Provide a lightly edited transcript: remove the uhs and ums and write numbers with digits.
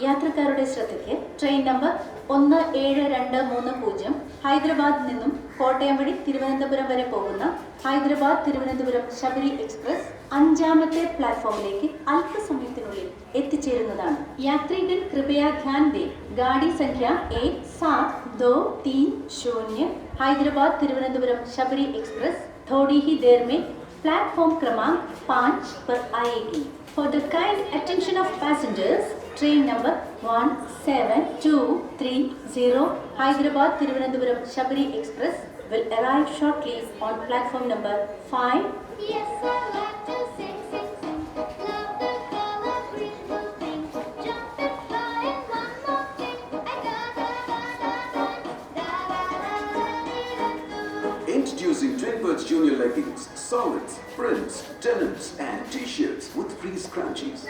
യാത്രക്കാരുടെ ശ്രദ്ധയ്ക്ക് train number 17230 ഹൈദരാബാദിൽ നിന്നും കോട്ടയം വഴി തിരുവനന്തപുരം വരെ പോകുന്ന ഹൈദരാബാദ് തിരുവനന്തപുരം ശബരി എക്സ്പ്രസ് 5ാമത്തെ പ്ലാറ്റ്ഫോമിലേക്ക് അല്പസമയത്തിനുള്ളിൽ എത്തിച്ചേരുന്നതാണ്. യാത്രികൻ कृपया ध्यान दें, गाड़ी संख्या 17230 हैदराबाद तिरुवनंतपुरम शबरी एक्सप्रेस थोड़ी ही देर में प्लेटफॉर्म क्रमांक 5 पर आएगी. For the kind attention of passengers, train number 17230 Hyderabad Thiruvananthapuram Shabari Express will arrive shortly on platform number 5. Yes, I like to sing, sing, sing. Love the color green, blue, pink. Jump and fly and one more thing. I got da da da da da da da. Introducing Twinbirds Junior leggings, solids, prints, denims and t-shirts with free scrunchies.